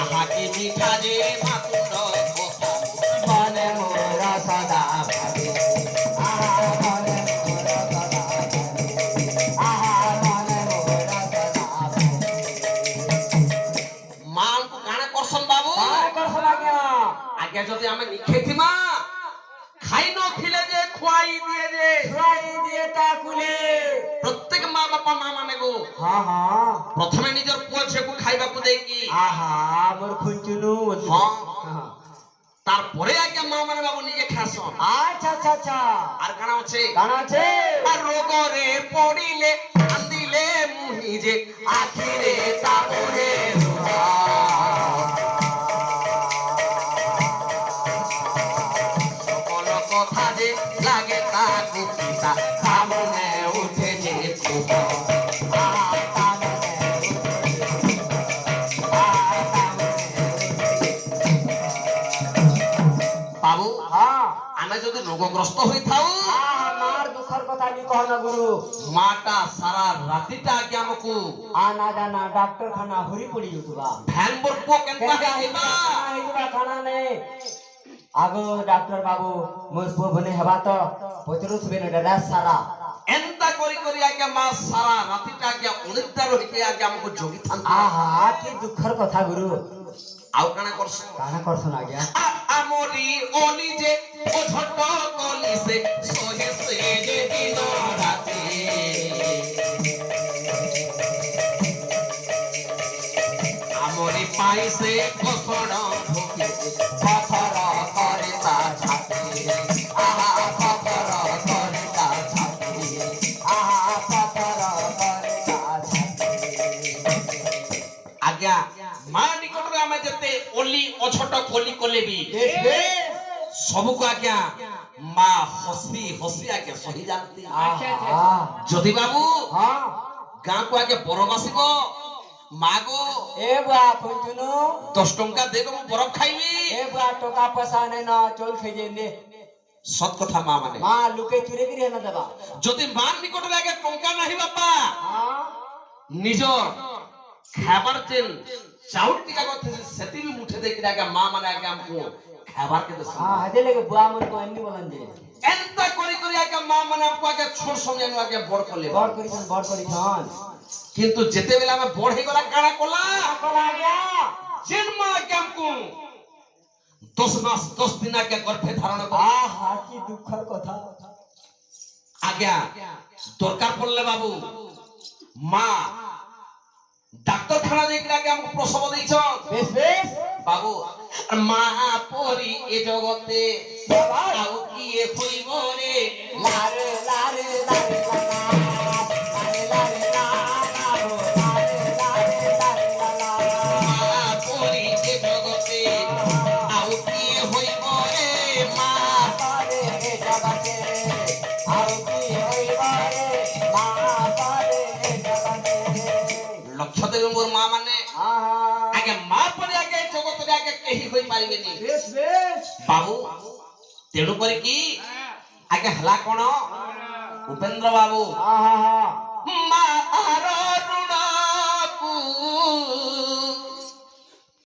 আহা কি মিঠা যে মাতুর কথা মনে মোরা সদা ভাবে আহা মনে মোরা সদা ভাবে আহা মনে মোরা সদা ভাবে মান কানে করছন বাবু কানে করছন আগে যদি আমি নিখেতিমা খাই নথিলে যে খুয়াই দিয়ে তা কুলে প্রত্যেক মা বাপা মা মানে গো হ্যাঁ হ্যাঁ প্রথমে নিজের পুଅ ঝিଅକୁ খাইବାକୁ ଦେଇକି আহা মোর খুঁচুনু হ্যাঁ তারপরে আগে মা মানে বাবু নিজে খাসন আচ্ছা আচ্ছা আচ্ছা আর কানা আছে আর রোগরে পড়িলে কান্দিলে মুহি যে আখিরে তাপরে কথা যে লাগে তা কুপিতা সামনে উঠে যে বাবু আমি যদি রোগগ্রস্ত হয়ে থাও আমার দুঃখের কথা নি কহনা গুরু মাটা সারা রাতিটা আগে আমাকে আনা জানা ডাক্তারখানা হরি পড়ি যাউতবা ভ্যান বরপো কেনতা হেইবা খানা নে আগো ডাক্তার বাবু মোর পুଅ বনে হেবা তো পচরুথবে না রাত সারা এন্তা করি করি আগে মা সারা রাতিটা আগে উনিতা রহিতে আগে আমাকে জগি থান আহা কি দুঃখের কথা গুরু আউ কানা করছ না আগে আমরি ওলি যে ও ছোট কলি সে সোহে সে যে দিন রাতে আমরি পাইছে কসড় ভোগে পথর করে তা ছাতে আহা পথর করে তা ছাতে আহা পথর করে তা ছাতে আজ্ঞা মা নিকটরে আমি যেতে ওলি অছোট কলি কলেবি सबको आज्ञा माँ हसी हसी आके सही जानती ज्योति बाबू गाँ को आगे बरफ आसब माँ गो ए बुआ खुंचुनु 10 टंका देगो मु बरफ खाइबी ए बुआ टका पैसा नै न चल खेजे दे सत कथा माँ माने माँ लुके चुरे गिरे न देबा ज्योति माँ निकट लागे टंका नाही बापा निजर खाबार चेन चाउल टिका गथे सेति भी मुठे देख लागे माँ माने आगे हमको খাবার কে দছ हां হেদে লাগে বুয়া মন কো এন্নি বলেন যে এন্তা করি করি আগে মা মানে আপু আগে ছোট সময় আগে বড় করিছন কিন্তু যেতে বেলা আমি বড় হই গলা কানা কলা গয়া জন্ম আগে আমকু 10 মাস 10 দিন আগে গর্ভে ধারণ করা আহা কি দুঃখের কথা আগে দরকার পড়লে বাবু মা ডাক্তারখানা দেখলে আগে আমাকে প্রসব দিয়েছ বেশ বেশ বাবু মা পরি এ জগতে আও কি এ হইব রে লারে লারে লারে লারে লারে মা পরি এ জগতে আও কি এ হইব রে মা পরি এ জগতে আও কি হইব রে মা পরি এ জগতে লক্ষ্য দেবে মোর মা মানে আগে মা পরে আগে জগতরে আগে কেহি হই পারিবেনি বেশ বেশ বাবু তেড়ু করে কি আগে হলা কোন উপেন্দ্র বাবু মা আর ঋণকু